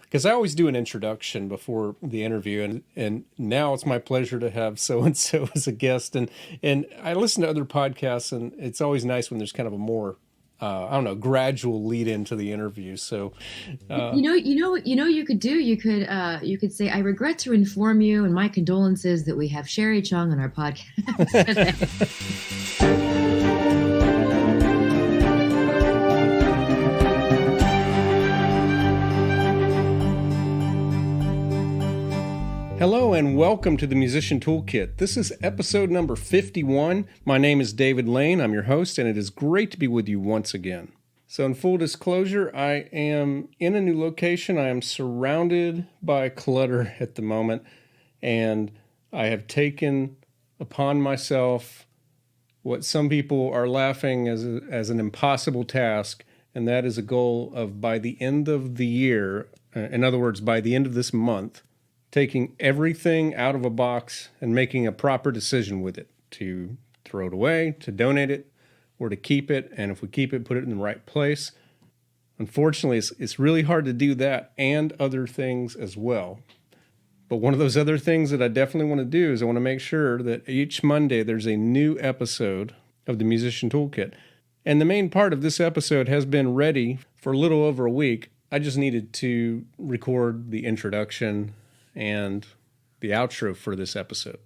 because I always do an introduction before the interview, and now it's my pleasure to have so-and-so as a guest. And I listen to other podcasts, and it's always nice when there's kind of a more, I don't know, gradual lead into the interview. So, You could do. You could say, "I regret to inform you, and my condolences that we have Sherri Chung on our podcast today." Hello and welcome to the Musician Toolkit. This is episode number 51. My name is David Lane. I'm your host, and it is great to be with you once again. So in full disclosure, I am in a new location. I am surrounded by clutter at the moment, and I have taken upon myself what some people are laughing as an impossible task, and that is a goal of by the end of the year, in other words, by the end of this month, taking everything out of a box and making a proper decision with it, to throw it away, to donate it, or to keep it, and if we keep it, put it in the right place. Unfortunately, it's really hard to do that and other things as well. But one of those other things that I definitely want to do is I want to make sure that each Monday there's a new episode of the Musician Toolkit. And the main part of this episode has been ready for a little over a week. I just needed to record the introduction and the outro for this episode.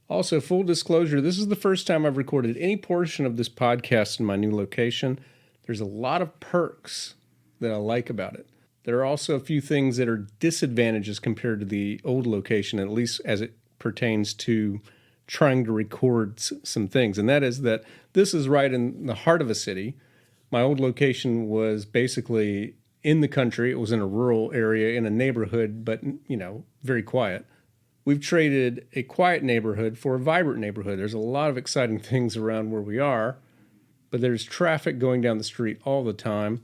Also, full disclosure, this is the first time I've recorded any portion of this podcast in my new location. There's a lot of perks that I like about it. There are also a few things that are disadvantages compared to the old location, at least as it pertains to trying to record some things. And that is that this is right in the heart of a city. My old location was basically in the country. It was in a rural area, in a neighborhood, but, very quiet. We've traded a quiet neighborhood for a vibrant neighborhood. There's a lot of exciting things around where we are, but there's traffic going down the street all the time.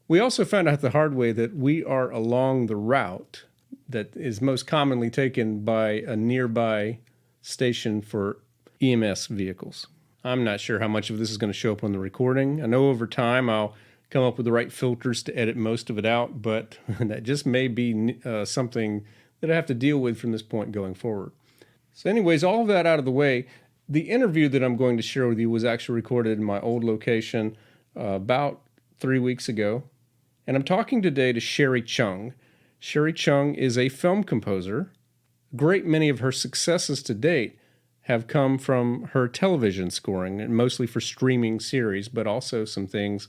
We also found out the hard way that we are along the route that is most commonly taken by a nearby station for EMS vehicles. I'm not sure how much of this is going to show up on the recording. I know over time I'll come up with the right filters to edit most of it out, but that just may be something that I have to deal with from this point going forward. So anyways, all of that out of the way, the interview that I'm going to share with you was actually recorded in my old location about 3 weeks ago. And I'm talking today to Sherri Chung. Sherri Chung is a film composer. A great many of her successes to date have come from her television scoring, and mostly for streaming series, but also some things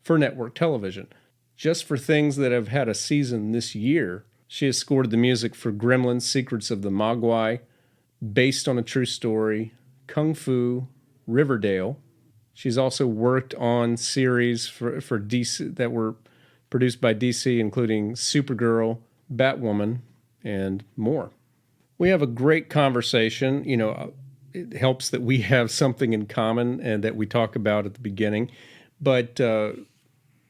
for network television. Just for things that have had a season this year, she has scored the music for Gremlins, Secrets of the Mogwai, Based on a True Story, Kung Fu, Riverdell. She's also worked on series for DC that were produced by DC, including Supergirl, Batwoman, and more. We have a great conversation. It helps that we have something in common and that we talk about at the beginning. But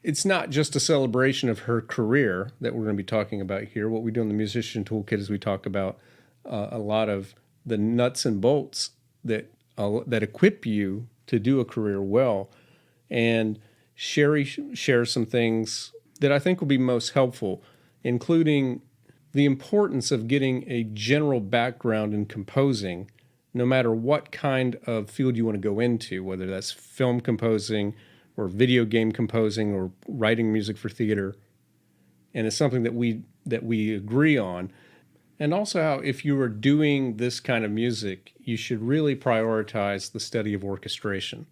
it's not just a celebration of her career that we're going to be talking about here. What we do in the Musician Toolkit is we talk about a lot of the nuts and bolts that equip you to do a career well. And Sherri shares some things that I think will be most helpful, including the importance of getting a general background in composing, no matter what kind of field you want to go into, whether that's film composing or video game composing or writing music for theater. And it's something that we agree on. And also how if you are doing this kind of music, you should really prioritize the study of orchestration.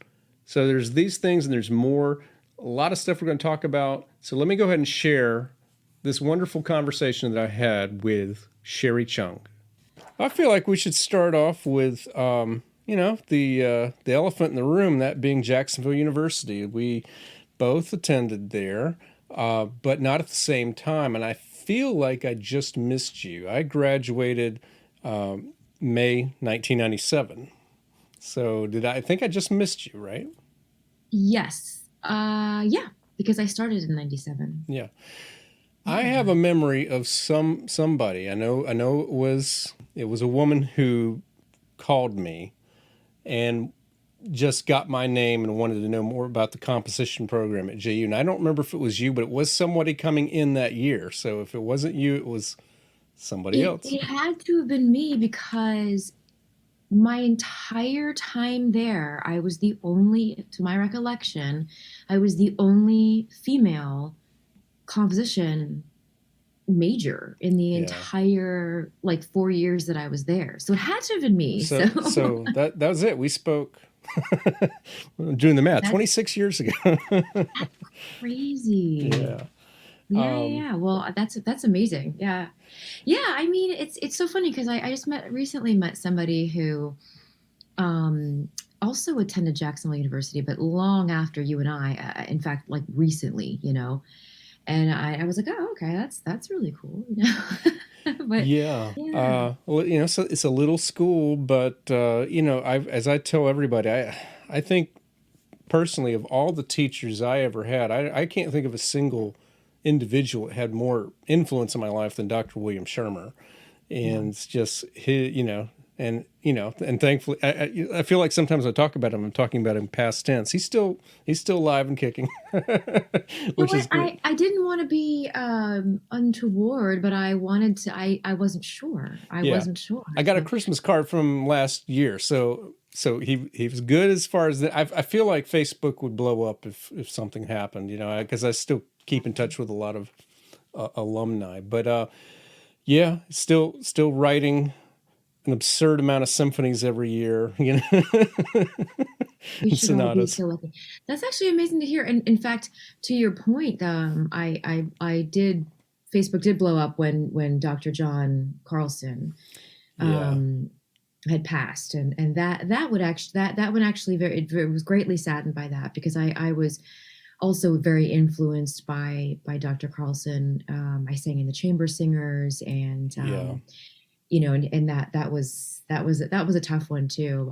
So there's these things and there's more, a lot of stuff we're going to talk about. So let me go ahead and share this wonderful conversation that I had with Sherri Chung. I feel like we should start off with, the elephant in the room, that being Jacksonville University. We both attended there, but not at the same time. And I feel like I just missed you. I graduated May 1997. So I think I just missed you, right? Yes. Yeah, because I started in 97. Yeah. I have a memory of somebody. I know it was a woman who called me, and just got my name and wanted to know more about the composition program at JU. And I don't remember if it was you, but it was somebody coming in that year. So if it wasn't you, it was somebody else. It had to have been me because my entire time there, I was the only, to my recollection, I was the only female composition major in the Yeah. entire like 4 years that I was there. So it had to have been me. So that was it. We spoke doing the math That's 26 years ago. crazy. Yeah. Yeah. Well, that's amazing. Yeah. Yeah. I mean, it's so funny because I just recently met somebody who also attended Jacksonville University, but long after you and I, in fact, like recently, and I was like, oh, okay, that's really cool, But Yeah. yeah, Well, so it's a little school, but as I tell everybody, I think personally of all the teachers I ever had, I can't think of a single individual that had more influence in my life than Dr. William Shermer. yeah. And it's just and thankfully, I feel like sometimes I talk about him, I'm talking about him past tense. He's still alive and kicking, You know which is what? great. I didn't want to be untoward, but I wanted to. I wasn't sure. I Yeah. wasn't sure. I got a So Christmas card from him last year, so he was good as far as that. I feel like Facebook would blow up if something happened, because I still keep in touch with a lot of alumni. But yeah, still writing an absurd amount of symphonies every year, we and should all be sonatas. so lucky. That's actually amazing to hear. And in fact, to your point, I did. Facebook did blow up when Dr. John Carlson Yeah, um, had passed, and that would actually that one actually it was greatly saddened by that because I was also very influenced by Dr. Carlson. I sang in the chamber singers, and yeah. and that was a tough one too.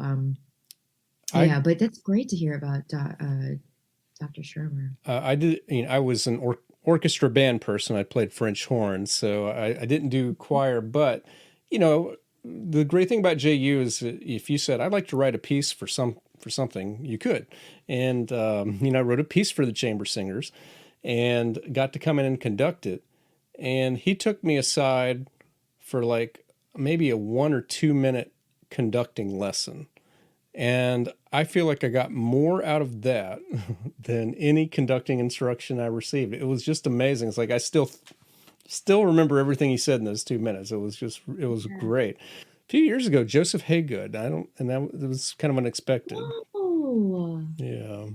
I Yeah, but that's great to hear about Dr. Shermer. I did. I was an orchestra band person. I played French horn, so I didn't do choir. But you know, the great thing about JU is that if you said I'd like to write a piece for something, you could. And I wrote a piece for the chamber singers, and got to come in and conduct it. And he took me aside for like maybe a 1 or 2 minute conducting lesson. And I feel like I got more out of that than any conducting instruction I received. It was just amazing. It's like I still remember everything he said in those 2 minutes. It was Yeah. great. A few years ago, Joseph Haygood. I don't, and that was kind of unexpected. Oh. Yeah,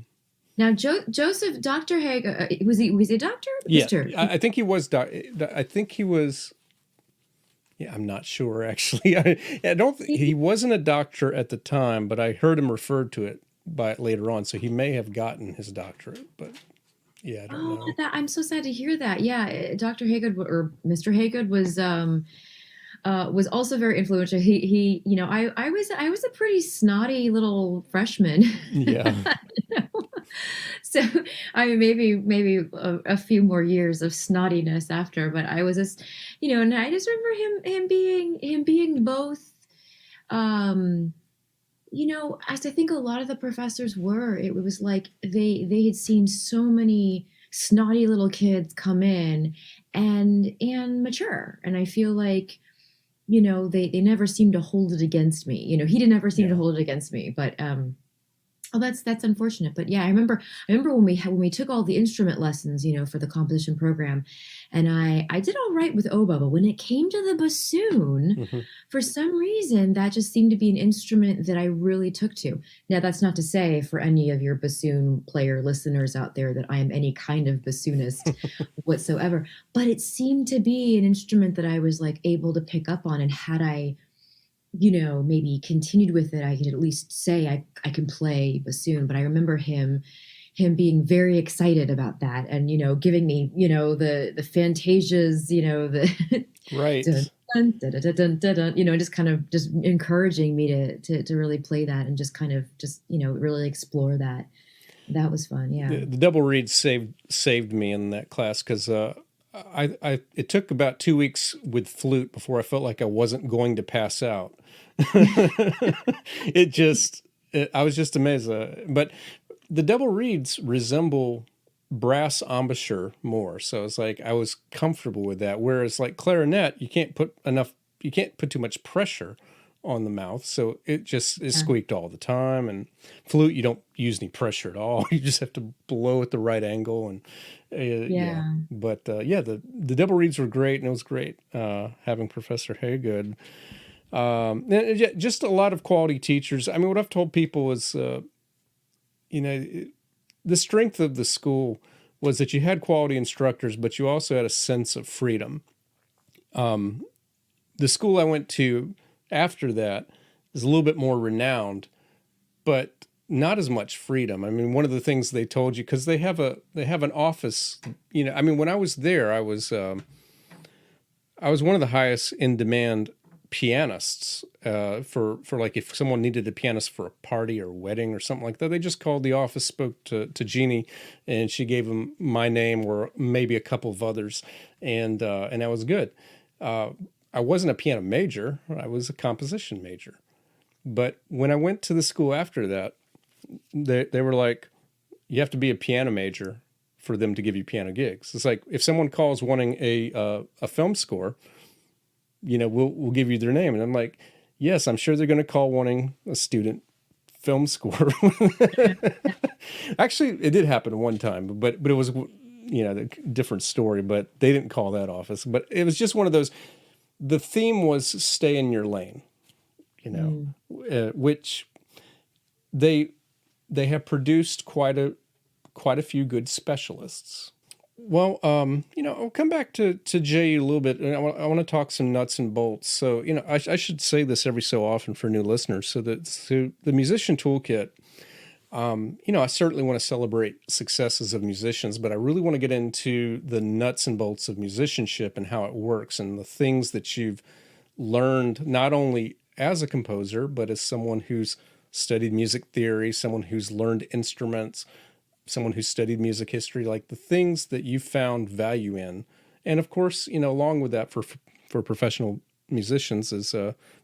Now, Joseph, Dr. Haig, was he a doctor? yeah. Mister. I think he was. I think he was. Yeah, I'm not sure actually. I don't. He wasn't a doctor at the time, but I heard him referred to it by it later on. So he may have gotten his doctorate, but yeah, I don't Oh, know. I'm so sad to hear that. Yeah, Dr. Haygood or Mr. Haygood was also very influential. I was a pretty snotty little freshman. Yeah. So I mean, maybe a few more years of snottiness after, but I was just, and I just remember him being both, um, as I think a lot of the professors were. It was like they had seen so many snotty little kids come in and mature, and I feel like they never seemed to hold it against me. He didn't ever seem to Yeah. hold it against me, but oh, that's unfortunate. But yeah, I remember when we took all the instrument lessons, for the composition program, and I did all right with oboe, but when it came to the bassoon, Hmm. for some reason that just seemed to be an instrument that I really took to. Now, that's not to say for any of your bassoon player listeners out there that I am any kind of bassoonist whatsoever, but it seemed to be an instrument that I was like able to pick up on, and had I maybe continued with it, I could at least say I can play bassoon. But I remember him being very excited about that, and giving me the fantasias, the dun, Right. dun, dun, dun, dun, dun, dun, just kind of just encouraging me to really play that and just kind of just really explore that. That was fun. Yeah. The double reed saved me in that class because I it took about 2 weeks with flute before I felt like I wasn't going to pass out. It just I was just amazed. But the double reeds resemble brass embouchure more. So it's like I was comfortable with that. Whereas like clarinet, you can't put too much pressure on the mouth. So it just is Yeah. squeaked all the time. And flute, you don't use any pressure at all. You just have to blow at the right angle. And yeah. Yeah. But yeah, the double reeds were great. And it was great having Professor Haygood. Just a lot of quality teachers. I mean, what I've told people is, you know, the strength of the school was that you had quality instructors, but you also had a sense of freedom. The school I went to after that is a little bit more renowned, but not as much freedom. I mean, one of the things they told you, because they have an office. You know, I mean, when I was there, I was one of the highest in demand pianists for like if someone needed a pianist for a party or wedding or something like that, they just called the office, spoke to Jeannie, and she gave them my name or maybe a couple of others, and that was good. I wasn't a piano major; I was a composition major. But when I went to the school after that, they were like, you have to be a piano major for them to give you piano gigs. It's like if someone calls wanting a film score, you know, we'll give you their name. And I'm like, yes, I'm sure they're going to call wanting a student film score. Actually, it did happen one time, but it was, you know, a different story, but they didn't call that office. But it was just one of those, the theme was stay in your lane, you know, which they have produced quite a few good specialists. Well, you know, I'll come back to Jay a little bit, and I want to talk some nuts and bolts. So, you know, I should say this every so often for new listeners. So the Musician Toolkit, you know, I certainly want to celebrate successes of musicians, but I really want to get into the nuts and bolts of musicianship and how it works and the things that you've learned not only as a composer, but as someone who's studied music theory, someone who's learned instruments, someone who studied music history, like the things that you found value in. And of course, you know, along with that for professional musicians is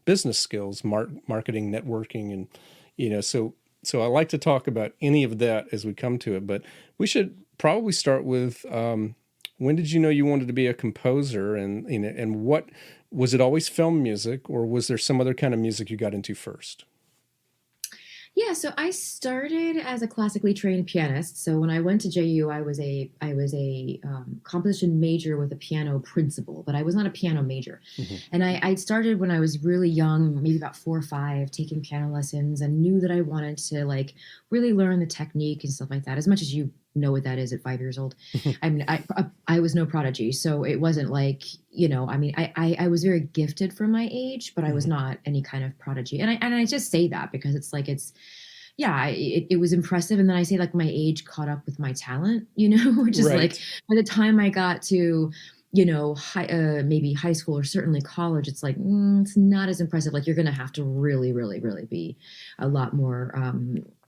business skills, marketing, networking. And, you know, so I like to talk about any of that as we come to it, but we should probably start with, when did you know you wanted to be a composer, and, you know, and what, was it always film music, or was there some other kind of music you got into first? Yeah, so I started as a classically trained pianist. So when I went to JU, I was a composition major with a piano principal, but I was not a piano major. Mm-hmm. And I started when I was really young, maybe about 4 or 5, taking piano lessons, and knew that I wanted to like really learn the technique and stuff like that. As much as you know what that is at 5 years old. I mean, I was no prodigy, so it wasn't like, you know, I mean, I was very gifted for my age, but I was not any kind of prodigy. And I just say that because it's like yeah, it was impressive. And then I say like my age caught up with my talent, you know, which is Right. like by the time I got to, you know, maybe high school or certainly college, it's like, it's not as impressive. Like you're going to have to really, really, really be a lot more,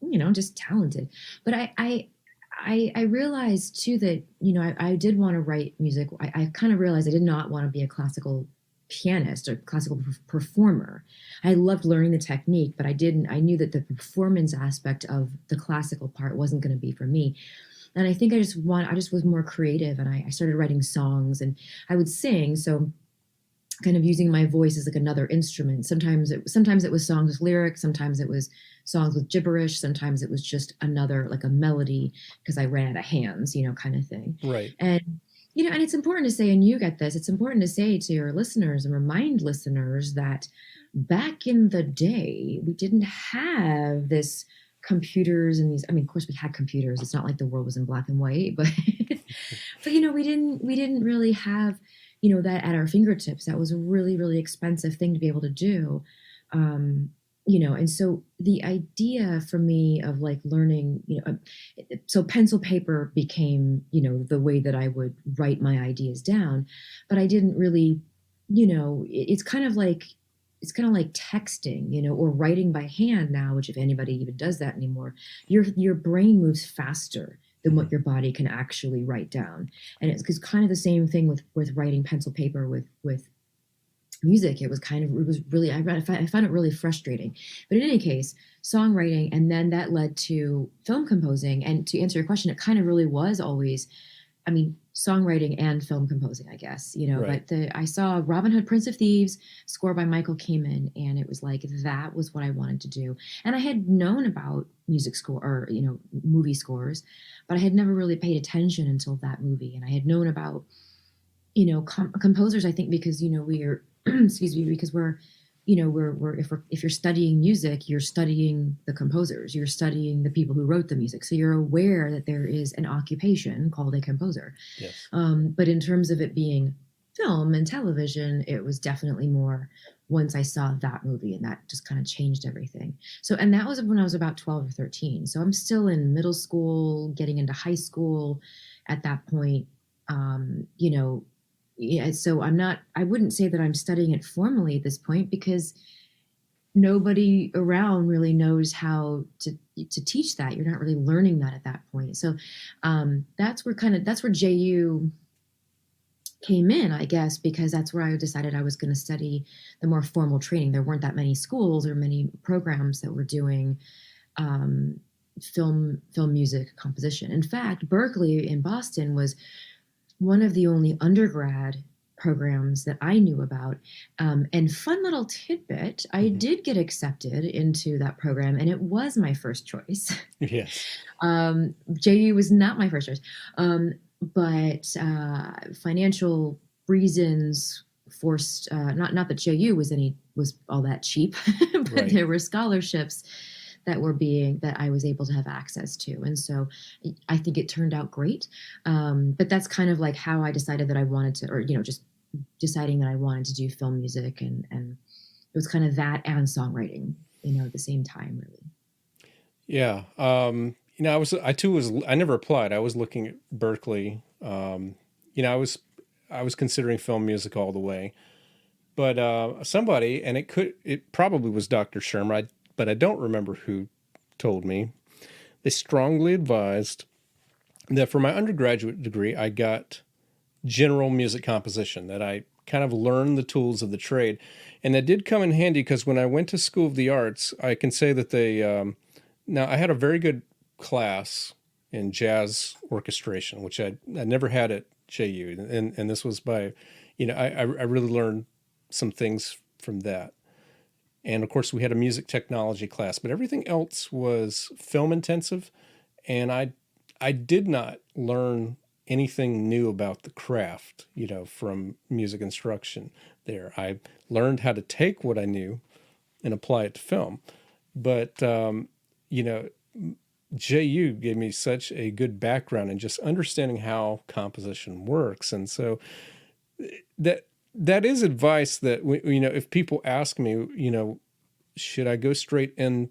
you know, just talented. But I realized too that, you know, I did want to write music. I kind of realized I did not want to be a classical pianist or classical performer. I loved learning the technique, but I knew that the performance aspect of the classical part wasn't going to be for me. And I think I just was more creative, and I started writing songs, and I would sing. So kind of using my voice as like another instrument. Sometimes it was songs with lyrics, sometimes it was songs with gibberish, sometimes it was just another like a melody because I ran out of hands, you know, kind of thing. Right. And you know, and it's important to say, and you get this, it's important to say to your listeners and remind listeners that back in the day, we didn't have this computers and these, I mean, of course we had computers. It's not like the world was in black and white, but but you know, we didn't really have, you know, that at our fingertips. That was a really, really expensive thing to be able to do. You know, and so the idea for me of like learning, you know, so pencil paper became, you know, the way that I would write my ideas down, but I didn't really, you know, it's kind of like texting, you know, or writing by hand now, which if anybody even does that anymore, your brain moves faster than what your body can actually write down. And it's kind of the same thing with writing pencil paper with music. It was kind of, it was really, I found it really frustrating. But in any case, songwriting, and then that led to film composing. And to answer your question, it kind of really was always, I mean, songwriting and film composing, I guess, you know. Right. But I saw Robin Hood, Prince of Thieves, score by Michael Kamen, and it was like that was what I wanted to do. And I had known about music score, or you know, movie scores, but I had never really paid attention until that movie. And I had known about, you know, composers, I think, because, you know, we are excuse me, because we're, you know, if you're studying music, you're studying the composers, you're studying the people who wrote the music, so you're aware that there is an occupation called a composer. Yes. But in terms of it being film and television, it was definitely more once I saw that movie, and that just kind of changed everything. So, and that was when I was about 12 or 13, so I'm still in middle school, getting into high school at that point. You know, yeah, so I wouldn't say that I'm studying it formally at this point, because nobody around really knows how to teach that. You're not really learning that at that point. So that's where JU came in, I guess, because that's where I decided I was going to study the more formal training. There weren't that many schools or many programs that were doing um, film music composition. In fact, Berkeley in Boston was one of the only undergrad programs that I knew about. And fun little tidbit, I Hmm. did get accepted into that program, and it was my first choice. Yes. JU was not my first choice, but financial reasons forced, not that JU was all that cheap, but Right. there were scholarships that I was able to have access to. And so I think it turned out great. But that's kind of like how I decided that I wanted to, or, you know, just deciding that I wanted to do film music, and it was kind of that and songwriting, you know, at the same time, really. Yeah. You know, I too was, I never applied. I was looking at Berkeley. You know, I was considering film music all the way, but somebody, and it probably was Dr. Shermer, but I don't remember who told me. They strongly advised that for my undergraduate degree, I got general music composition, that I kind of learned the tools of the trade. And that did come in handy because when I went to School of the Arts, I can say that now I had a very good class in jazz orchestration, which I never had at JU. And this was by, you know, I really learned some things from that. And of course, we had a music technology class, but everything else was film intensive. And I did not learn anything new about the craft, you know, from music instruction there. I learned how to take what I knew and apply it to film. But, you know, JU gave me such a good background in just understanding how composition works. And so that is advice that, you know, if people ask me, you know, should I go straight into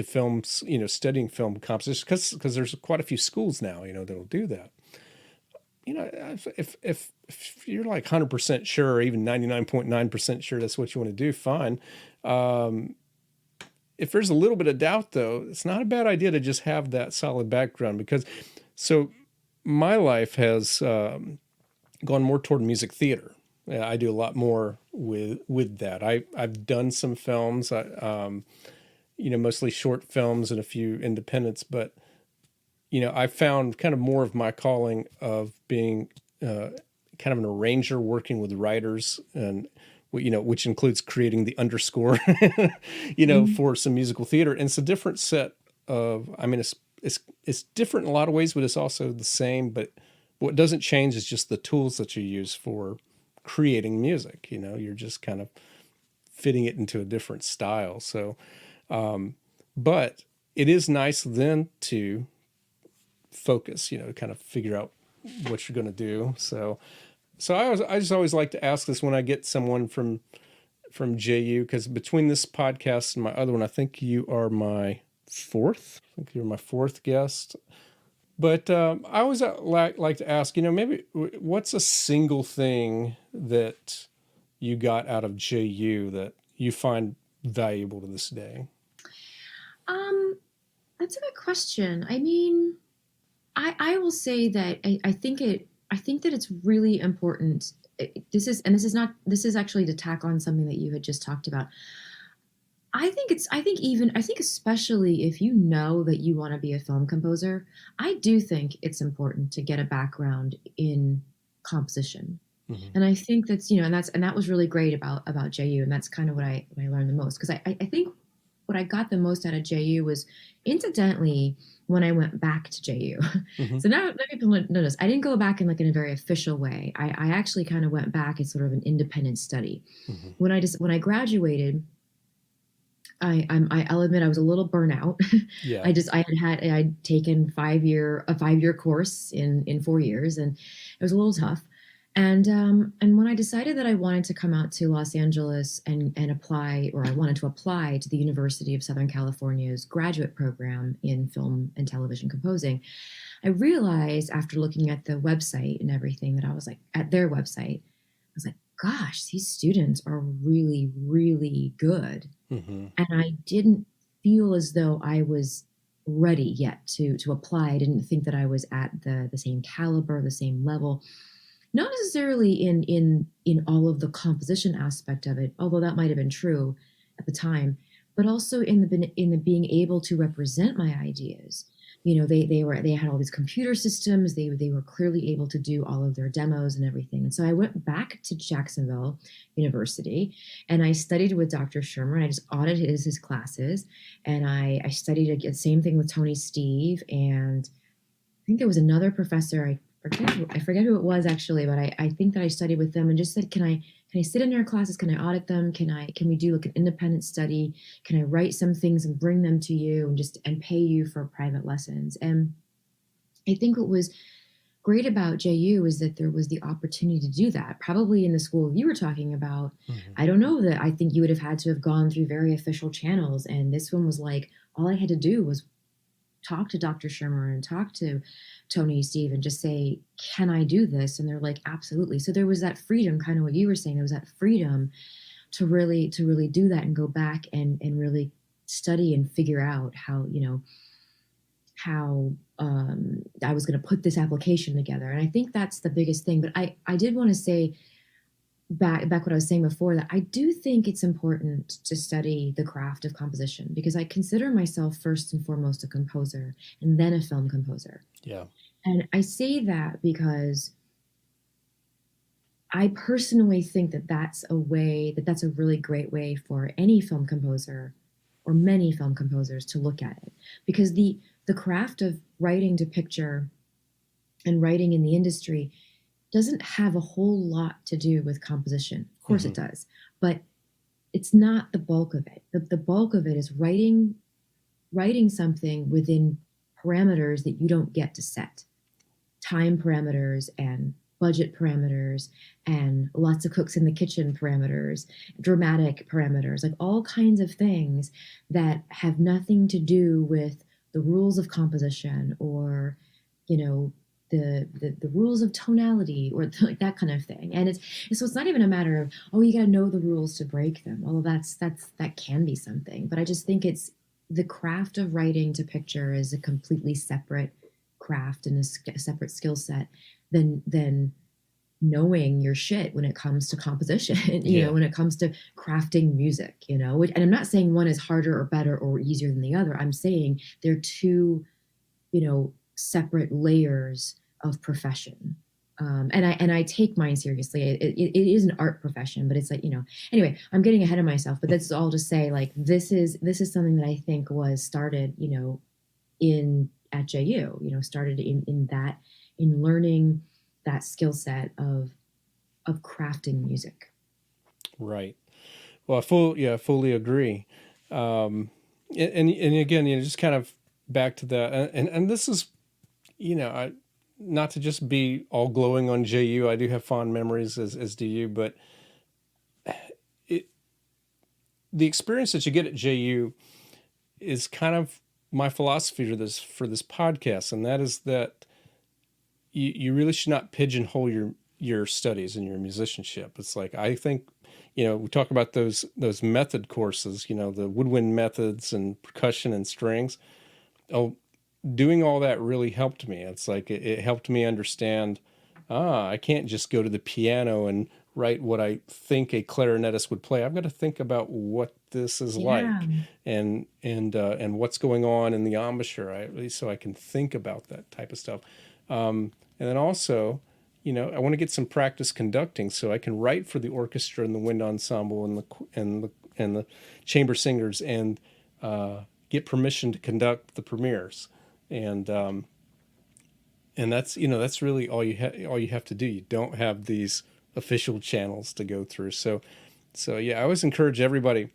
films, you know, studying film composition, because there's quite a few schools now, you know, that'll do that. You know, if you're like 100% sure, or even 99.9% sure that's what you want to do, fine. If there's a little bit of doubt, though, it's not a bad idea to just have that solid background, because so my life has gone more toward music theater. Yeah, I do a lot more with that. I've done some films, you know, mostly short films and a few independents, but you know, I found kind of more of my calling of being kind of an arranger, working with writers, and you know, which includes creating the underscore, you know, Mhm. for some musical theater. And it's a different set of. I mean, it's different in a lot of ways, but it's also the same. But what doesn't change is just the tools that you use for creating music. You know, you're just kind of fitting it into a different style. So, but it is nice then to focus, you know, kind of figure out what you're going to do. So I just always like to ask this when I get someone from JU, because between this podcast and my other one, I think you are my fourth. I think you're my fourth guest. But I always like to ask, you know, maybe what's a single thing that you got out of JU that you find valuable to this day? Um, that's a good question. I mean, I will say that I think that it's really important. this is actually to tack on something that you had just talked about. I think especially if you know that you want to be a film composer, I do think it's important to get a background in composition. Mm-hmm. And I think and that was really great about JU. And that's kind of what I learned the most. Because I think what I got the most out of JU was incidentally when I went back to JU. Mm-hmm. So now people notice I didn't go back in like in a very official way. I actually kind of went back as sort of an independent study. Mm-hmm. When I graduated, I'll admit I was a little burnout. Yeah. I'd taken a 5-year course in 4 years, and it was a little tough. And when I decided that I wanted to come out to Los Angeles and apply, or I wanted to apply to the University of Southern California's graduate program in film and television composing, I realized after looking at the website and everything that I was like at their website, I was like, gosh, these students are really, really good. Mm-hmm. And I didn't feel as though I was ready yet to apply. I didn't think that I was at the same caliber, the same level. Not necessarily in all of the composition aspect of it, although that might have been true at the time, but also in the being able to represent my ideas. They had all these computer systems. They were clearly able to do all of their demos and everything. And so I went back to Jacksonville University and I studied with Dr. Shermer, and I just audited his classes. And I studied the same thing with Tony Steve. And I think there was another professor, I forget who it was actually, but I think that I studied with them and just said, can I sit in their classes? Can I audit them? Can we do like an independent study? Can I write some things and bring them to you and pay you for private lessons? And I think what was great about JU is that there was the opportunity to do that. Probably in the school you were talking about, Mm-hmm. I don't know, that I think you would have had to have gone through very official channels. And this one was like, all I had to do was talk to Dr. Shermer and talk to Tony Steve and just say, can I do this? And they're like, absolutely. So there was that freedom, kind of what you were saying, there was that freedom to really do that and go back and really study and figure out how I was going to put this application together. And I think that's the biggest thing. But I did want to say back what I was saying before, that I do think it's important to study the craft of composition, because I consider myself first and foremost a composer and then a film composer. Yeah. And I say that because I personally think that that's a really great way for any film composer or many film composers to look at it, because the craft of writing to picture and writing in the industry doesn't have a whole lot to do with composition. Of course it does, but it's not the bulk of it. The bulk of it is writing something within parameters that you don't get to set. Time parameters and budget parameters and lots of cooks in the kitchen parameters, dramatic parameters, like all kinds of things that have nothing to do with the rules of composition or, the rules of tonality or like that kind of thing. And so it's not even a matter of, oh, you got to know the rules to break them. Although that can be something, but I just think it's the craft of writing to picture is a completely separate craft and a separate skill set than knowing your shit when it comes to composition, when it comes to crafting music, and I'm not saying one is harder or better or easier than the other. I'm saying they're two, separate layers of profession. And I take mine seriously. It is an art profession, but it's like, anyway, I'm getting ahead of myself, but that's all to say, like, this is something that I think was started, at JU, started in learning that skill set of crafting music. Right. Well, I fully agree. And again, just kind of back to that, and this is, not to just be all glowing on JU. I do have fond memories, as do you, but the experience that you get at JU is kind of my philosophy for this podcast, and that is that you really should not pigeonhole your studies and your musicianship. It's like, I think, we talk about those method courses, the woodwind methods and percussion and strings. Oh, doing all that really helped me. It's like it helped me understand I can't just go to the piano and write what I think a clarinetist would play. I've got to think about what this is Yeah. like, and what's going on in the embouchure, so I can think about that type of stuff. And then also, I want to get some practice conducting so I can write for the orchestra and the wind ensemble and the chamber singers, and get permission to conduct the premieres. And that's really all you have to do. You don't have these official channels to go through. So yeah, I always encourage everybody,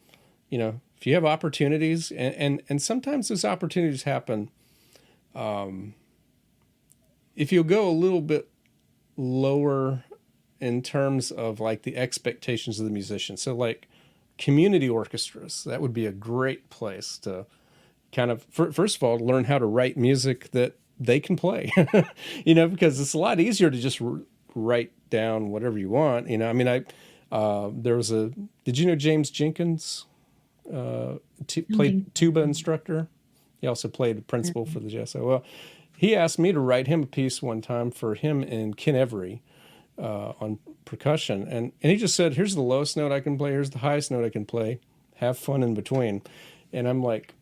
if you have opportunities, and sometimes those opportunities happen, if you'll go a little bit lower in terms of like the expectations of the musician. So like community orchestras, that would be a great place to kind of, first of all, learn how to write music that they can play, because it's a lot easier to just write down whatever you want. I mean, did you know James Jenkins played tuba instructor? He also played principal for the jazz. So, well, he asked me to write him a piece one time for him and Ken Every on percussion. And he just said, here's the lowest note I can play. Here's the highest note I can play. Have fun in between. And I'm like,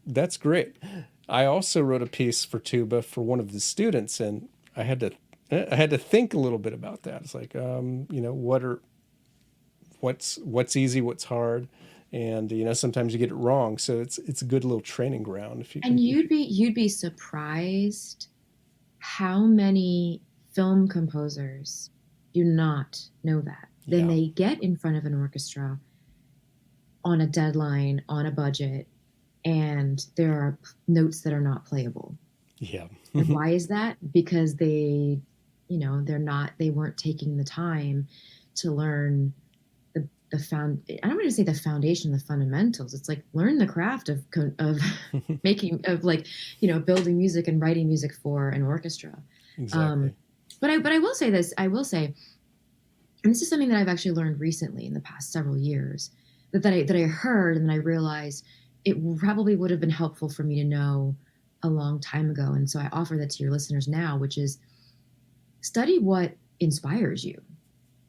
that's great. I also wrote a piece for tuba for one of the students, and I had to think a little bit about that. It's like, what's easy, what's hard, and sometimes you get it wrong. So it's a good little training ground if you can. And you'd be surprised how many film composers do not know that. Then they get in front of an orchestra on a deadline, on a budget, and there are notes that are not playable. Yeah. And why is that? Because they weren't taking the time to learn I don't want to say the foundation, the fundamentals. It's like learn the craft of making, of building music and writing music for an orchestra. Exactly. But I will say this. I will say, and this is something that I've actually learned recently in the past several years, that I heard, and then I realized it probably would have been helpful for me to know a long time ago. And so I offer that to your listeners now, which is study what inspires you.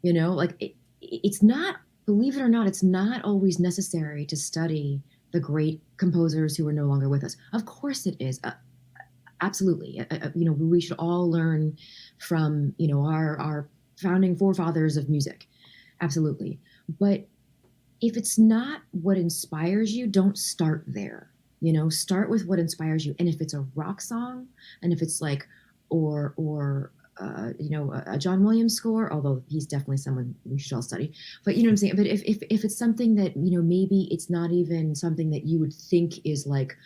It's not, believe it or not, it's not always necessary to study the great composers who are no longer with us. Of course it is. Absolutely. We should all learn from, our founding forefathers of music. Absolutely. But if it's not what inspires you, don't start there. Start with what inspires you. And if it's a rock song, and if it's like, or a John Williams score, although he's definitely someone we should all study. But you know what I'm saying? But if it's something that, maybe it's not even something that you would think is like,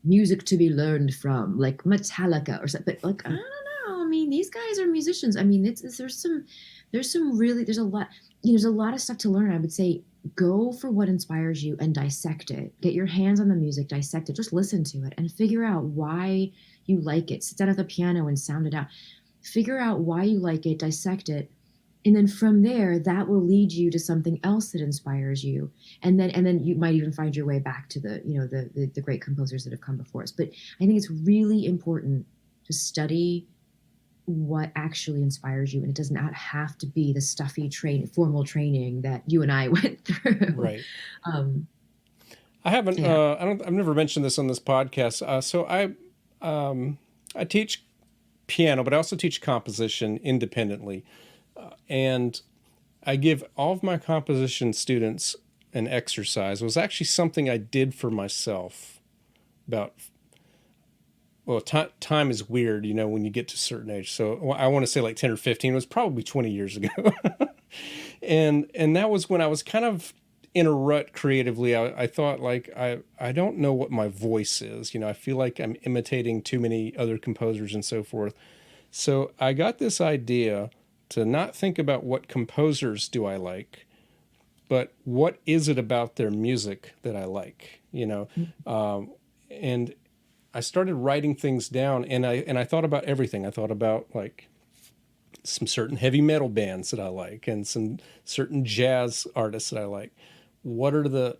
music to be learned from, like Metallica or something. But like, I don't know. I mean, these guys are musicians. I mean, there's a lot, there's a lot of stuff to learn. I would say go for what inspires you and dissect it. Get your hands on the music, dissect it, just listen to it and figure out why you like it. Sit down at the piano and sound it out. Figure out why you like it, dissect it. And then from there, that will lead you to something else that inspires you. And then you might even find your way back to the great composers that have come before us. But I think it's really important to study what actually inspires you, and it does not have to be the stuffy formal training that you and I went through. Right. I haven't. Yeah. I've never mentioned this on this podcast. So I teach piano, but I also teach composition independently, and I give all of my composition students an exercise. It was actually something I did for myself about. Well, time is weird, when you get to a certain age. So I want to say like 10 or 15. It was probably 20 years ago. and that was when I was kind of in a rut creatively. I thought like, I don't know what my voice is. I feel like I'm imitating too many other composers and so forth. So I got this idea to not think about what composers do I like, but what is it about their music that I like, and I started writing things down, and I thought about everything. I thought about like some certain heavy metal bands that I like, and some certain jazz artists that I like. What are the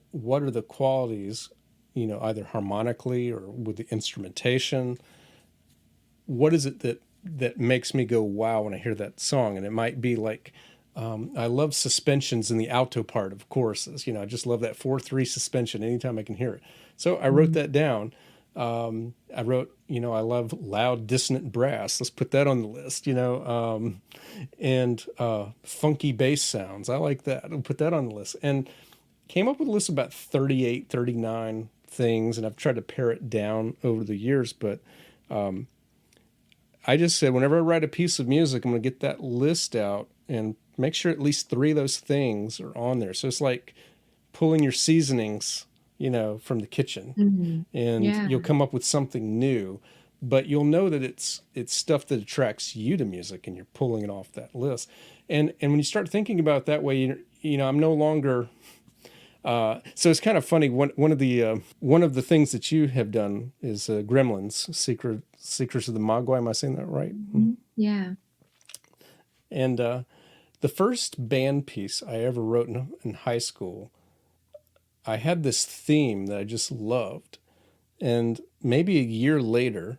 qualities, either harmonically or with the instrumentation? What is it that that makes me go wow when I hear that song. And it might be like, I love suspensions in the alto part of choruses. I just love that 4/3 suspension anytime I can hear it. So I wrote that down. I wrote, I love loud dissonant brass. Let's put that on the list, and funky bass sounds. I like that. I'll put that on the list. And came up with a list of about 38, 39 things, and I've tried to pare it down over the years, but I just said, whenever I write a piece of music, I'm going to get that list out and make sure at least 3 of those things are on there. So it's like pulling your seasonings, from the kitchen, and Yeah. you'll come up with something new, but you'll know that it's stuff that attracts you to music, and you're pulling it off that list. And when you start thinking about it that way, I'm no longer. So it's kind of funny. One of the things that you have done is Gremlins, Secrets of the Mogwai. Am I saying that right? Mm-hmm. Yeah. And the first band piece I ever wrote in high school, I had this theme that I just loved. And maybe a year later,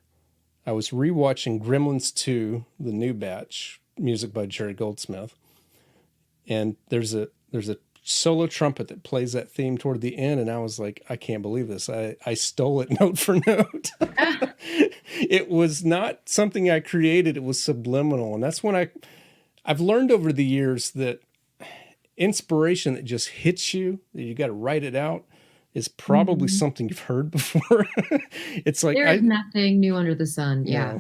I was rewatching Gremlins 2, the new batch, music by Jerry Goldsmith. And there's a solo trumpet that plays that theme toward the end, and I was like, I can't believe this. I stole it note for note. It was not something I created. It was subliminal. And that's when I've learned over the years that inspiration that just hits you, that you got to write it out, is probably something you've heard before. It's like, there is nothing new under the sun. Yeah.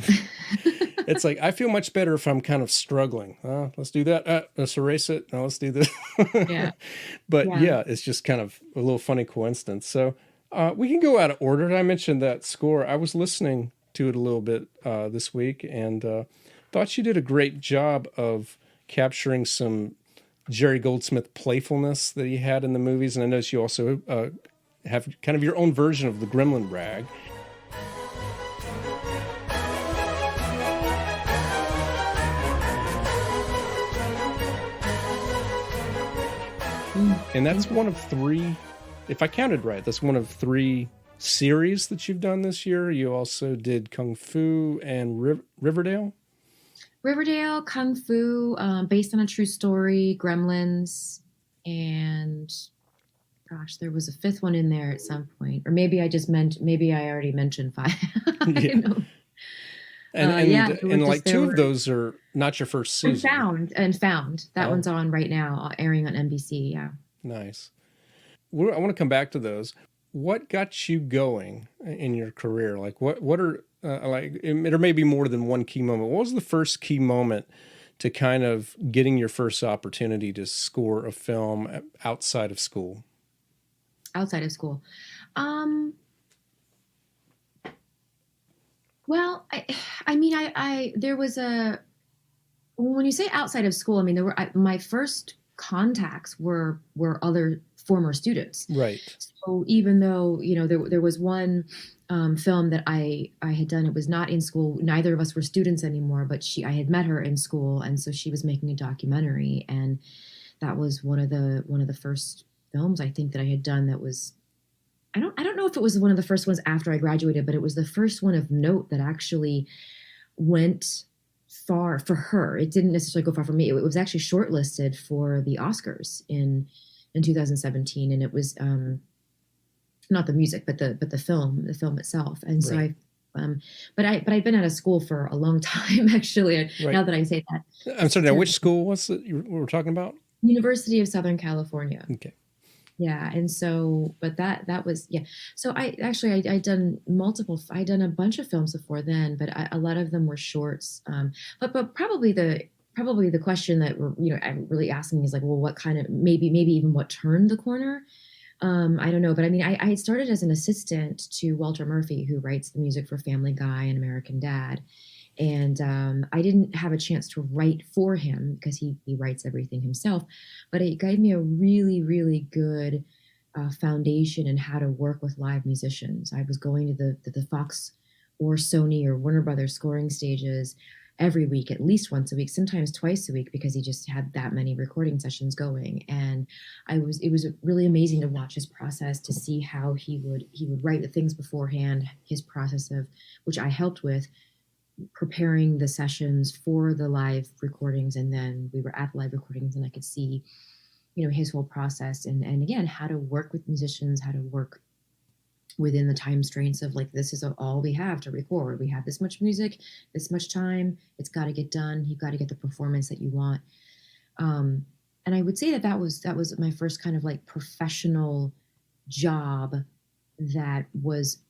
It's like, I feel much better if I'm kind of struggling. Let's do that. Let's erase it. No, let's do this. Yeah. But yeah, it's just kind of a little funny coincidence. So we can go out of order. I mentioned that score. I was listening to it a little bit this week, and thought you did a great job of capturing some Jerry Goldsmith playfulness that he had in the movies. And I noticed you also have kind of your own version of the Gremlin rag. And that's one of 3, if I counted right, that's one of 3 series that you've done this year. You also did Kung Fu and Riverdell. Riverdale, Kung Fu, based on a true story, Gremlins, and gosh, there was a 5th one in there at some point. Or maybe maybe I already mentioned 5. Yeah. Know. And like 2 of those are not your first season. Found. That one's on right now, airing on NBC. Yeah. Nice. I want to come back to those. What got you going in your career? Like what are like, there may be more than one key moment. What was the first key moment to kind of getting your first opportunity to score a film outside of school? Outside of school. Well, there was when you say outside of school, I mean, my first contacts were other former students. Right. So even though, there was one film that I had done, it was not in school. Neither of us were students anymore, but I had met her in school. And so she was making a documentary, and that was one of the first films I think that I had done that was, I don't know if it was one of the first ones after I graduated, but it was the first one of note that actually went far for her. It didn't necessarily go far for me. It was actually shortlisted for the Oscars in 2017, and it was not the music, but the film itself. And so right. But I'd been out of school for a long time, actually. Right. Now that I say that. I'm sorry. Now, which school was it you were talking about? University of Southern California. Okay. Yeah. And so, but that was, yeah. So I'd done a bunch of films before then, but a lot of them were shorts. But probably the question that I'm really asking is like, well, what kind of, maybe even what turned the corner? I don't know. But I mean, I had started as an assistant to Walter Murphy, who writes the music for Family Guy and American Dad. And I didn't have a chance to write for him because he writes everything himself. But it gave me a really, really good foundation in how to work with live musicians. I was going to the Fox or Sony or Warner Brothers scoring stages every week, at least once a week, sometimes twice a week, because he just had that many recording sessions going. And it was really amazing to watch his process, to see how he would write the things beforehand, his process of, which I helped with, preparing the sessions for the live recordings, and then we were at the live recordings, and I could see, his whole process, and again, how to work with musicians, how to work within the time strains of like, this is all we have to record. We have this much music, this much time. It's got to get done. You've got to get the performance that you want. And I would say that was my first kind of like professional job that was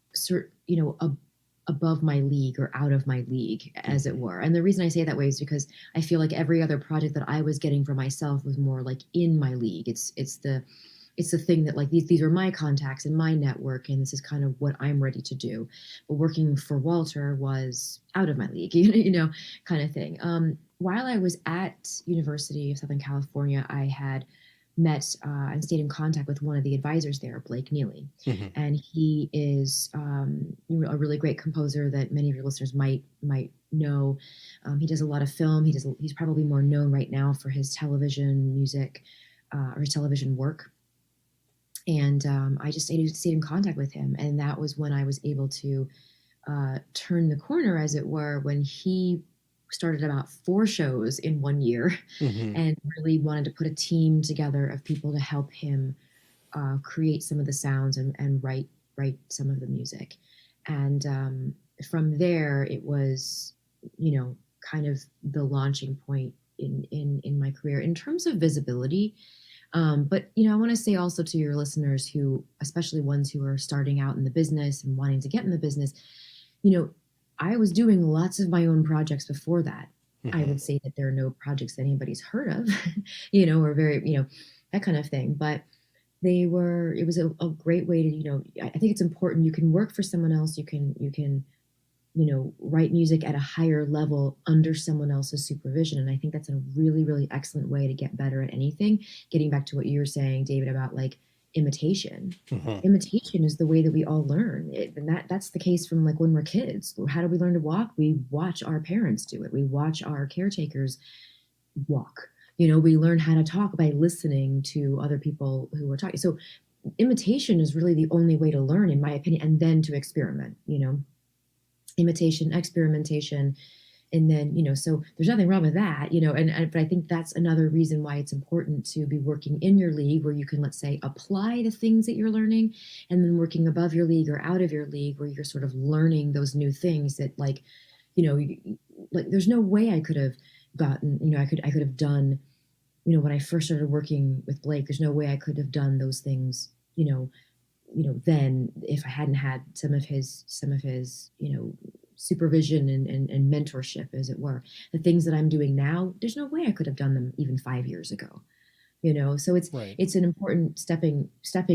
above my league or out of my league, as it were. And the reason I say it that way is because I feel like every other project that I was getting for myself was more like in my league. It's the thing that like these are my contacts and my network, and this is kind of what I'm ready to do. But working for Walter was out of my league, kind of thing. While I was at University of Southern California, I had met and stayed in contact with one of the advisors there, Blake Neely. And he is a really great composer that many of your listeners might know. He does a lot of film. He's probably more known right now for his television music or his television work. And I just stayed in contact with him. And that was when I was able to turn the corner, as it were, when he started about 4 shows in 1 year and really wanted to put a team together of people to help him create some of the sounds and write some of the music. And from there, it was, kind of the launching point in my career in terms of visibility. But, I want to say also to your listeners who, especially ones who are starting out in the business and wanting to get in the business, I was doing lots of my own projects before that. I would say that there are no projects that anybody's heard of, or very, that kind of thing. But it was a great way to, I think it's important. You can work for someone else. You can, write music at a higher level under someone else's supervision. And I think that's a really, really excellent way to get better at anything. Getting back to what you were saying, David, about like imitation. Imitation is the way that we all learn. And that's the case from like when we're kids. How do we learn to walk? We watch our parents do it. We watch our caretakers walk. We learn how to talk by listening to other people who are talking. So imitation is really the only way to learn, in my opinion, and then to experiment, imitation, experimentation. And then, so there's nothing wrong with that, but I think that's another reason why it's important to be working in your league, where you can, let's say, apply the things that you're learning, and then working above your league or out of your league, where you're sort of learning those new things that like, like there's no way I could have gotten, I could have done, when I first started working with Blake, there's no way I could have done those things, then if I hadn't had some of his, supervision and mentorship, as it were. The things that I'm doing now, there's no way I could have done them even 5 years ago, so it's Right. It's an important stepping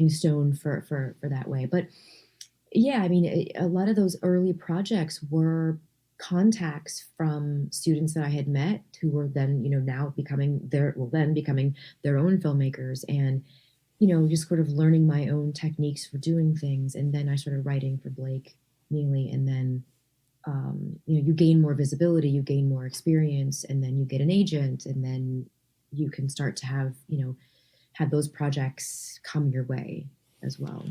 stone for that way. But yeah, I mean, a lot of those early projects were contacts from students that I had met who were then, now becoming their own filmmakers, and just sort of learning my own techniques for doing things. And then I started writing for Blake Neely, and then you gain more visibility, you gain more experience, and then you get an agent, and then you can start to have those projects come your way as well.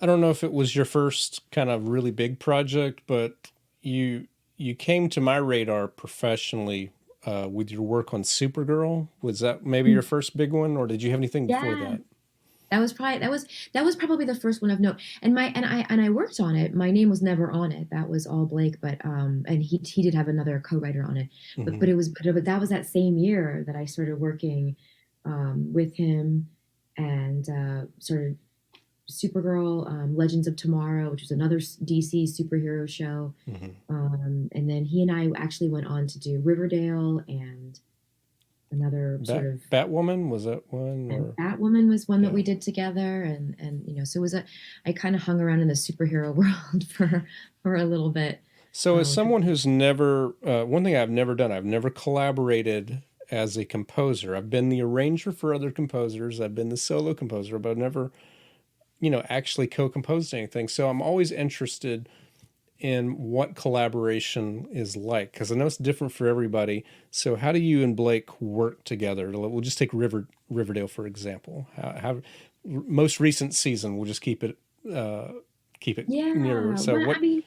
I don't know if it was your first kind of really big project, but you came to my radar professionally with your work on Supergirl. Was that maybe your first big one, or did you have anything before Yeah. that? That was probably the first one of note. And I worked on it. My name was never on it. That was all Blake, but and he did have another co-writer on it. But that was that same year that I started working with him, and started Supergirl, Legends of Tomorrow, which was another DC superhero show. And then he and I actually went on to do Riverdale and another sort of Batwoman, was that one? and Or Batwoman was one that we did together, and so it was I kind of hung around in the superhero world for a little bit. So as someone who's never, one thing I've never done, I've never collaborated as a composer. I've been the arranger for other composers. I've been the solo composer, but I've never, actually co-composed anything. So I'm always interested in what collaboration is like, because I know it's different for everybody. So how do you and Blake work together? We'll just take Riverdale for example. How most recent season, we'll just keep it Yeah, nearer. So well, what? I mean,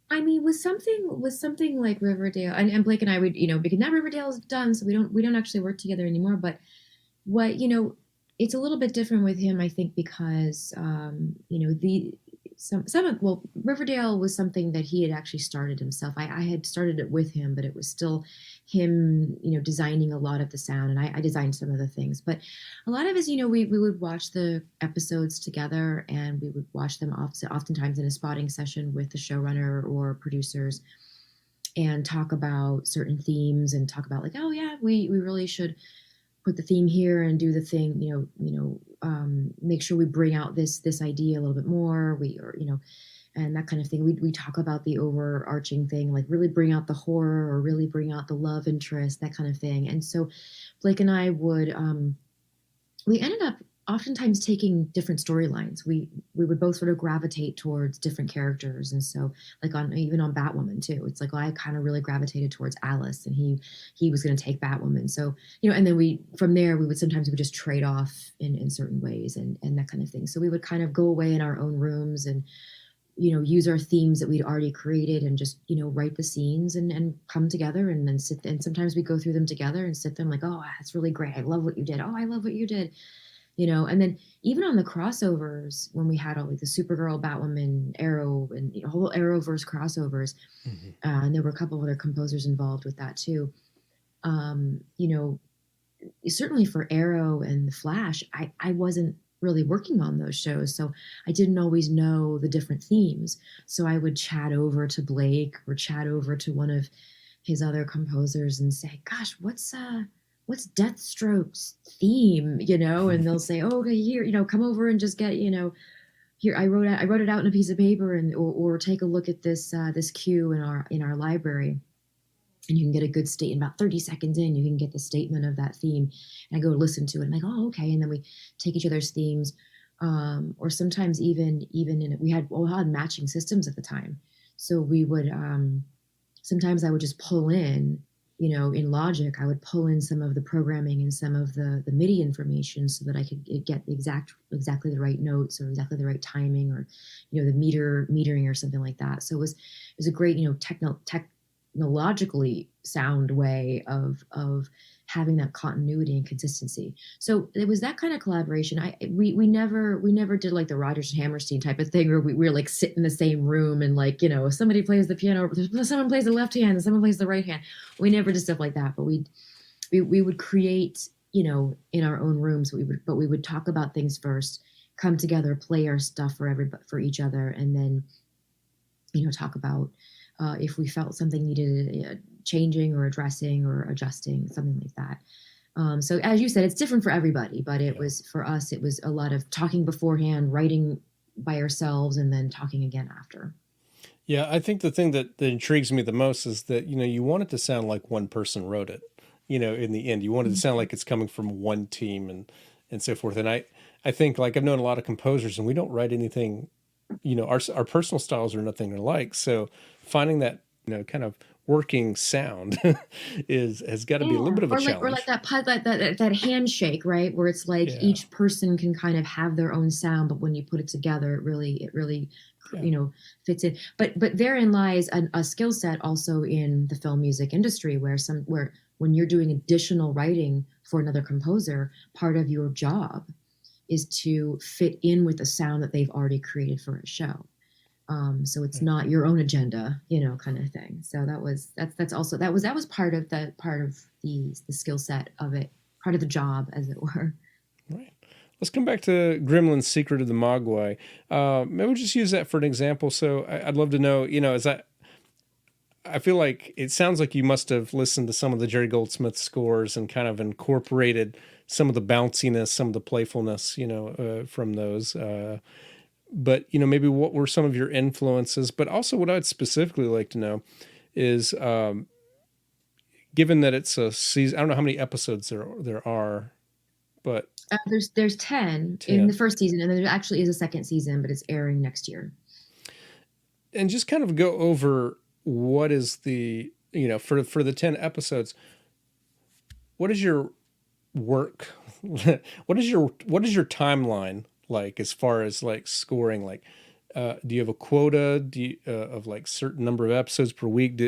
I mean, with something like Riverdale, and Blake and I would, because now Riverdale's done, so we don't actually work together anymore. But what it's a little bit different with him, I think, because the some of well, Riverdale was something that he had actually started himself. I had started it with him, but it was still him, designing a lot of the sound, and I designed some of the things. But a lot of us, we would watch the episodes together, and we would watch them oftentimes in a spotting session with the showrunner or producers, and talk about certain themes and talk about like, oh yeah, we really should put the theme here and do the thing, make sure we bring out this idea a little bit more. And that kind of thing. We talk about the overarching thing, like really bring out the horror or really bring out the love interest, that kind of thing. And so Blake and I we ended up oftentimes taking different storylines. We would both sort of gravitate towards different characters, and so like on even on Batwoman too. It's like, well, I kind of really gravitated towards Alice, and he was going to take Batwoman. So and then we from there we would just trade off in certain ways and that kind of thing. So we would kind of go away in our own rooms and use our themes that we'd already created and just write the scenes and come together and then sit. And sometimes we go through them together and sit them like, oh, that's really great, I love what you did, oh, I love what you did. And then even on the crossovers, when we had all like the Supergirl, Batwoman, Arrow, and whole Arrowverse crossovers, Mm-hmm. and there were a couple of other composers involved with that too. Um, you know, Certainly for Arrow and the Flash, I wasn't really working on those shows, so I didn't always know the different themes. So I would chat over to Blake or chat over to one of his other composers and say, "Gosh, what's Deathstroke's theme?" And they'll say, "Oh, okay, here, come over and just get, here I wrote it out in a piece of paper, and or take a look at this cue in our library." And you can get a good state in about 30 seconds in, you can get the statement of that theme. And I go listen to it. I'm like, oh, okay. And then we take each other's themes. Or sometimes we had matching systems at the time. So we would, sometimes I would just pull in, in Logic, I would pull in some of the programming and some of the MIDI information so that I could get exactly the right notes or exactly the right timing or, the metering or something like that. So it was a great, technologically sound way of having that continuity and consistency. So it was that kind of collaboration. We never did like the Rodgers and Hammerstein type of thing where we were like sit in the same room and like somebody plays the piano, someone plays the left hand and someone plays the right hand. We never did stuff like that, but we would create in our own rooms. We would talk about things first, come together, play our stuff for each other, and then talk about if we felt something needed changing or addressing or adjusting, something like that. So as you said, it's different for everybody, but it was for us, it was a lot of talking beforehand, writing by ourselves, and then talking again after. Yeah, I think the thing that intrigues me the most is that, you want it to sound like one person wrote it, in the end. You want it to sound like it's coming from one team and so forth. And I think like I've known a lot of composers and we don't write anything, our personal styles are nothing alike. So finding that, kind of working sound has got to be a little Yeah, bit of a or like challenge. that handshake, right? Where it's like Yeah. each person can kind of have their own sound, but when you put it together, it really Yeah. you know fits in. But therein lies a skill set also in the film music industry, where when you're doing additional writing for another composer, part of your job is to fit in with the sound that they've already created for a show. So it's Right. not your own agenda, kind of thing. So that's also that was part of the skill set of it, part of the job, as it were. Right. Let's come back to Gremlin's Secret of the Mogwai. Maybe we'll just use that for an example. So I'd love to know, is that, I feel like it sounds like you must have listened to some of the Jerry Goldsmith scores and kind of incorporated some of the bounciness, some of the playfulness, from those. But, maybe what were some of your influences? But also, what I'd specifically like to know is, given that it's a season, I don't know how many episodes there are, but There's 10 in the 10. first season, and then there actually is a second season, but it's airing next year. And just kind of go over what is the, for the 10 episodes, what is your work what is your timeline like as far as like scoring, like Do you have a quota? Of like certain number of episodes per week?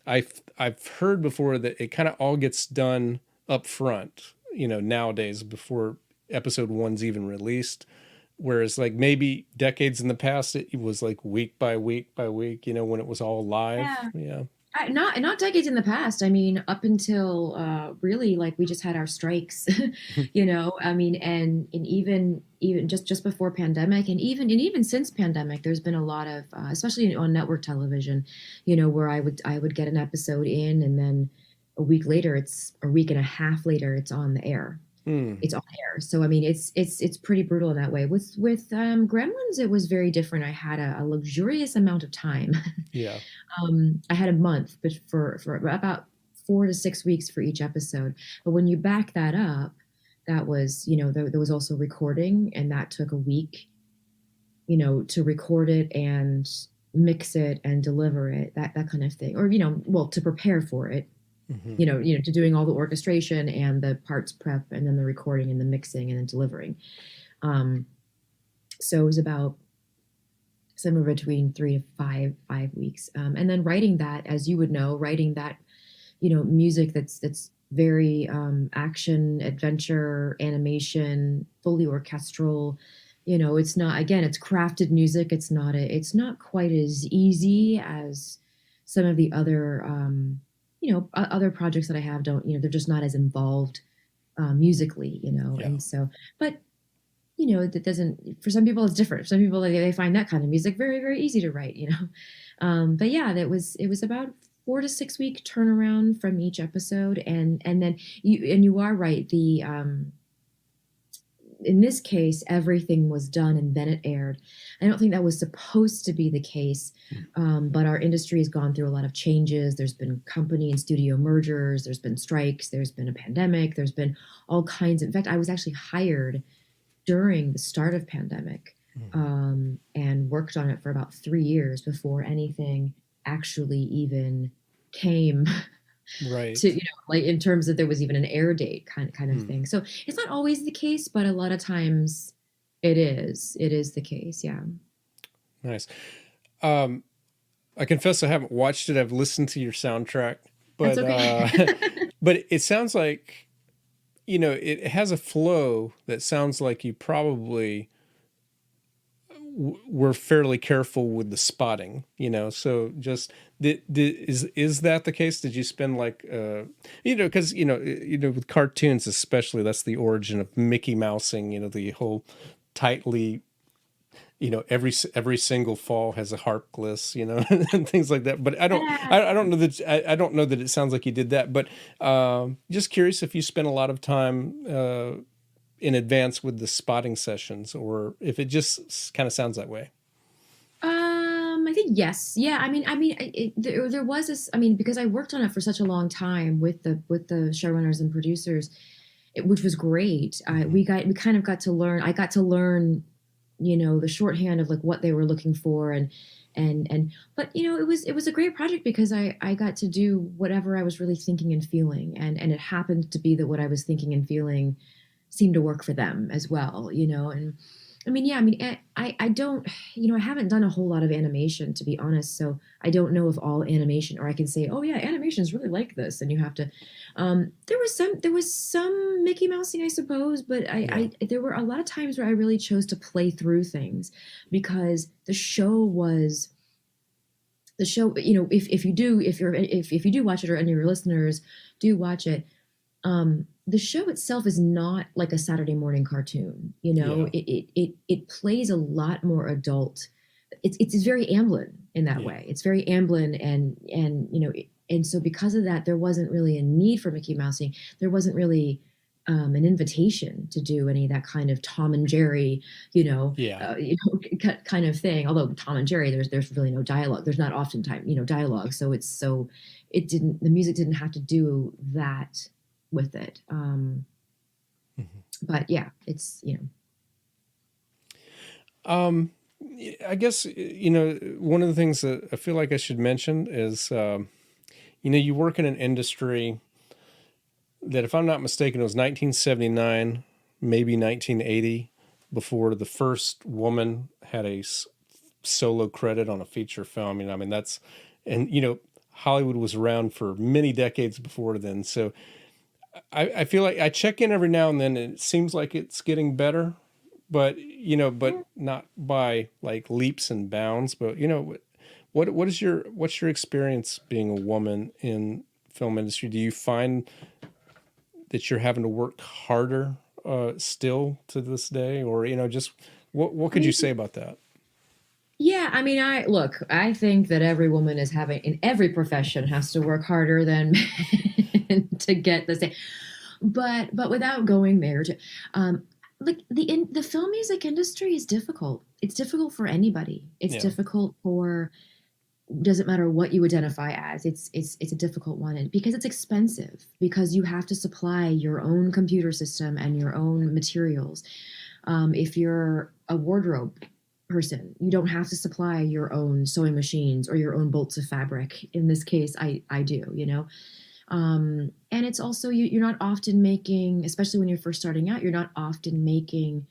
I've heard before that it kind of all gets done up front, nowadays before episode one's even released. Whereas like maybe decades in the past, it was like week by week by week, when it was all live. Yeah. Yeah. Not decades in the past. I mean, up until really like we just had our strikes, I mean, and even just before pandemic, and even since pandemic, there's been a lot of, especially on network television, where I would get an episode in, and then a week later, it's a week and a half later, it's on the air. Hmm. It's on air. So I mean, it's pretty brutal in that way. With Gremlins, it was very different. I had a luxurious amount of time. Yeah. I had a month, but for about 4 to 6 weeks for each episode. But when you back that up, that was, there was also recording, and that took a week, to record it and mix it and deliver it, that kind of thing, or well, to prepare for it, Hmm. to doing all the orchestration and the parts prep, and then the recording and the mixing and then delivering. Um, so it was about somewhere between 3 to 5 weeks, and then writing that, as you would know, writing that, music that's very action, adventure, animation, fully orchestral. It's not, again, it's crafted music. It's not quite as easy as some of the other other projects that I have. Don't, they're just not as involved musically, Yeah. and so, but that doesn't, for some people it's different. Some people, they find that kind of music very, very easy to write, but yeah, it was about 4 to 6 week turnaround from each episode. And then you are right. The In this case, everything was done and then it aired. I don't think that was supposed to be the case, but our industry has gone through a lot of changes. There's been company and studio mergers, there's been strikes, there's been a pandemic, there's been all kinds. In fact, I was actually hired during the start of pandemic, and worked on it for about 3 years before anything actually even came to, Right. like, in terms of there was even an air date kind of Hmm. thing. So it's not always the case, but a lot of times it is the case. Yeah. Nice. Um, I confess I haven't watched it. I've listened to your soundtrack, That's but okay. but it sounds like it has a flow that sounds like you probably were fairly careful with the spotting. So just is that the case? Did you spend like because with cartoons especially, that's the origin of Mickey Mousing. The whole tightly every single fall has a harp gliss, and things like that. But I don't know that I don't know that it sounds like you did that. But just curious if you spent a lot of time in advance with the spotting sessions, or if it just kind of sounds that way. I think yes. Yeah. There was this. I mean, because I worked on it for such a long time with the showrunners and producers, which was great. Hmm. We kind of got to learn. I got to learn, the shorthand of like what they were looking for, and but it was a great project because I got to do whatever I was really thinking and feeling, and it happened to be that what I was thinking and feeling seemed to work for them as well, and I mean, yeah, I mean, I don't, I haven't done a whole lot of animation, to be honest. So I don't know if all animation, or I can say, oh yeah, animation is really like this, and you have to. There was some Mickey Mousing, I suppose, but Yeah. there were a lot of times where I really chose to play through things because the show. If you do watch it, or any of your listeners do watch it, the show itself is not like a Saturday morning cartoon. Yeah. It plays a lot more adult. It's very Amblin in that Yeah. way. It's very Amblin, and so because of that, there wasn't really a need for Mickey Mousing. There wasn't really an invitation to do any of that kind of Tom and Jerry, Yeah. kind of thing. Although Tom and Jerry, there's really no dialogue. There's not often time, dialogue. The music didn't have to do that with it. Mhm. But yeah, it's Um, I guess one of the things that I feel like I should mention is you work in an industry that, if I'm not mistaken, it was 1979, maybe 1980, before the first woman had a solo credit on a feature film. I mean, that's, and Hollywood was around for many decades before then. So I feel like I check in every now and then, and it seems like it's getting better, but but not by like leaps and bounds. But what's your experience being a woman in film industry? Do you find that you're having to work harder still to this day, or just what could you say about that? Yeah, I mean, I think that every woman is having in every profession has to work harder than men to get the same. But without going there, um, like the film music industry is difficult. It's difficult for anybody. It's Yeah. difficult for doesn't matter what you identify as. It's a difficult one because it's expensive because you have to supply your own computer system and your own materials. If you're a wardrobe person, you don't have to supply your own sewing machines or your own bolts of fabric. In this case, I do. And it's also you're not often making, especially when you're first starting out, you're not often making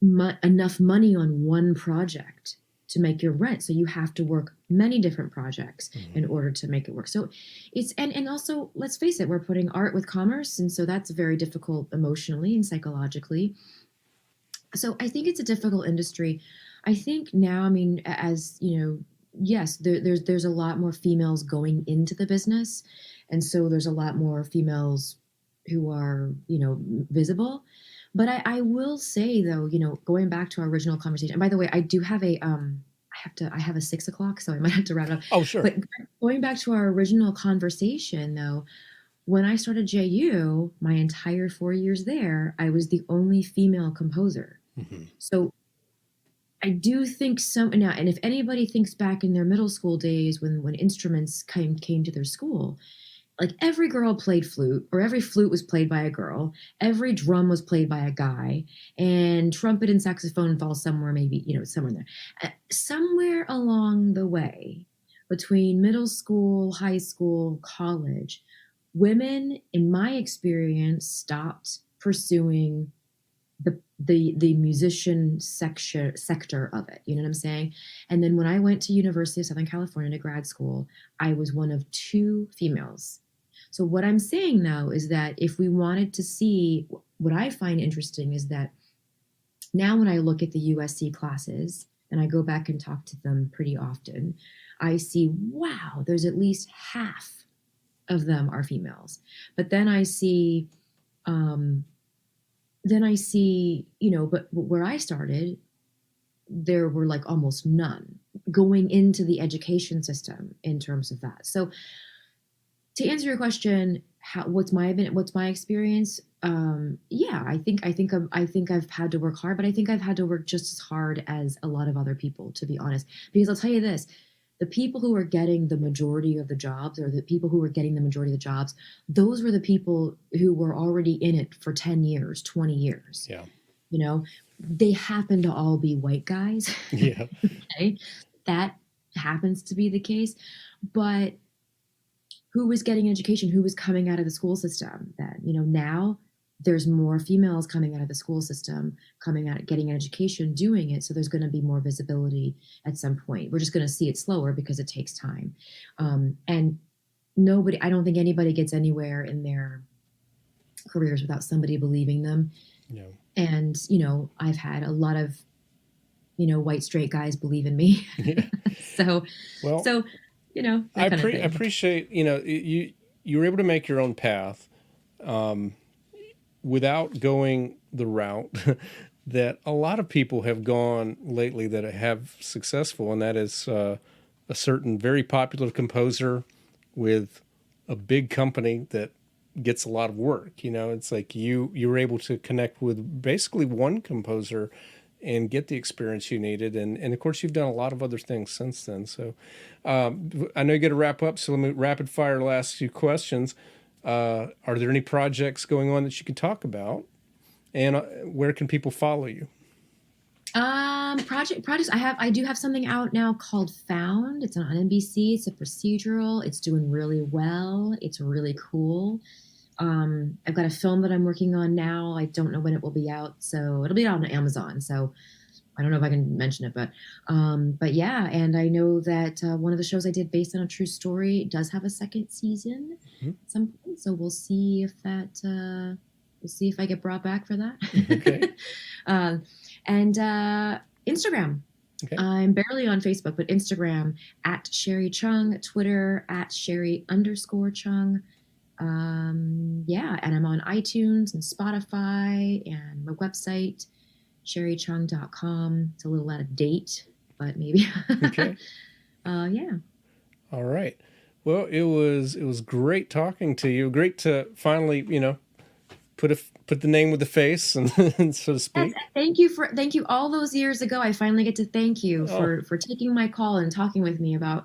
enough money on one project to make your rent. So you have to work many different projects in order to make it work. So it's and also let's face it, we're putting art with commerce, and so that's very difficult emotionally and psychologically. So I think it's a difficult industry. I think now, I mean, as you know, yes, there's a lot more females going into the business, and so there's a lot more females who are visible. But I will say though, going back to our original conversation. And by the way, I do have I have a 6 o'clock, so I might have to wrap it up. Oh, sure. But going back to our original conversation though, when I started JU, my entire 4 years there, I was the only female composer. So I do think some now, and if anybody thinks back in their middle school days when instruments came to their school, like every girl played flute, or every flute was played by a girl, every drum was played by a guy, and trumpet and saxophone fall somewhere, maybe somewhere in there. Somewhere along the way, between middle school, high school, college, women, in my experience, stopped pursuing the musician sector of it. You know what I'm saying? And then when I went to University of Southern California to grad school, I was one of two females. So what I'm saying now is that if we wanted to see, what I find interesting is that now when I look at the USC classes and I go back and talk to them pretty often, I see, wow, there's at least half of them are females. But then I see, but where I started, there were like almost none going into the education system in terms of that. So to answer your question, what's my experience? Yeah, I think I've had to work hard, but I think I've had to work just as hard as a lot of other people, to be honest. Because I'll tell you this, the people who are getting the majority of the jobs, or the people who were getting the majority of the jobs, those were the people who were already in it for 10 years, 20 years. Yeah. They happen to all be white guys. Yeah. Okay? That happens to be the case. But who was getting education? Who was coming out of the school system then? Now there's more females coming out of the school system, coming out, getting an education, doing it. So there's going to be more visibility at some point. We're just going to see it slower because it takes time. And I don't think anybody gets anywhere in their careers without somebody believing them. Yeah. And, I've had a lot of, white straight guys believe in me. Yeah. So I appreciate, you were able to make your own path without going the route that a lot of people have gone lately that have successful, and that is a certain very popular composer with a big company that gets a lot of work. It's like you were able to connect with basically one composer and get the experience you needed. And of course, you've done a lot of other things since then. So I know you got to wrap up, so let me rapid fire last few questions. Are there any projects going on that you can talk about? And where can people follow you? Projects. I do have something out now called Found. It's on NBC. It's a procedural. It's doing really well. It's really cool. I've got a film that I'm working on now. I don't know when it will be out, so it'll be out on Amazon. So I don't know if I can mention it, but yeah. And I know that one of the shows I did based on a true story does have a second season at some point. So we'll see if we'll see if I get brought back for that. Okay. And Instagram. Okay. I'm barely on Facebook, but Instagram at Sherri Chung, Twitter at Sherri_Chung. Yeah, and I'm on iTunes and Spotify and my website, sherrichung.com. It's a little out of date, but maybe. Okay. Yeah. All right. Well, it was great talking to you. Great to finally, put the name with the face, and so to speak. Thank you. All those years ago, I finally get to thank you for taking my call and talking with me about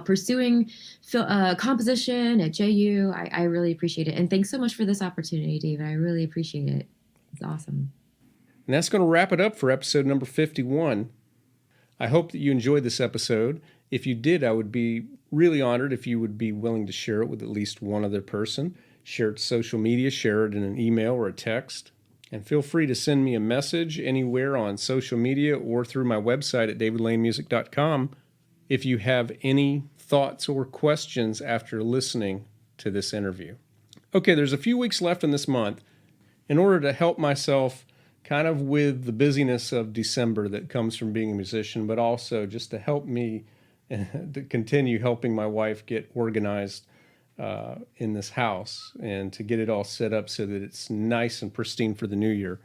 pursuing composition at JU. I really appreciate it, and thanks so much for this opportunity, David. I really appreciate it. It's awesome. And that's going to wrap it up for episode number 51. I hope that you enjoyed this episode. If you did, I would be really honored if you would be willing to share it with at least one other person. Share it social media, share it in an email or a text. And feel free to send me a message anywhere on social media or through my website at davidlanemusic.com if you have any thoughts or questions after listening to this interview. Okay, there's a few weeks left in this month. In order to help myself kind of with the busyness of December that comes from being a musician, but also just to help me to continue helping my wife get organized in this house and to get it all set up so that it's nice and pristine for the new year.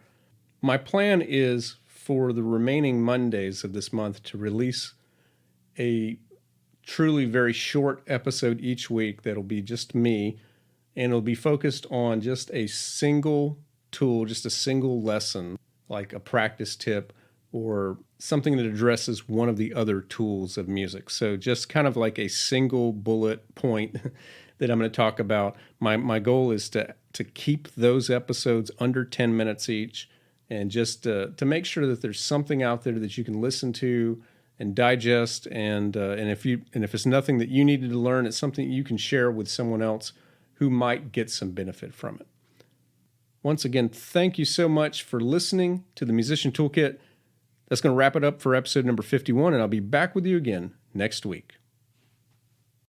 My plan is for the remaining Mondays of this month to release a truly very short episode each week that'll be just me, and it'll be focused on just a single tool, just a single lesson, like a practice tip or something that addresses one of the other tools of music. So just kind of like a single bullet point that I'm going to talk about. My goal is to keep those episodes under 10 minutes each, and just to make sure that there's something out there that you can listen to and digest, and if it's nothing that you needed to learn, it's something you can share with someone else who might get some benefit from it. Once again, thank you so much for listening to the Musician Toolkit. That's going to wrap it up for episode number 51, and I'll be back with you again next week.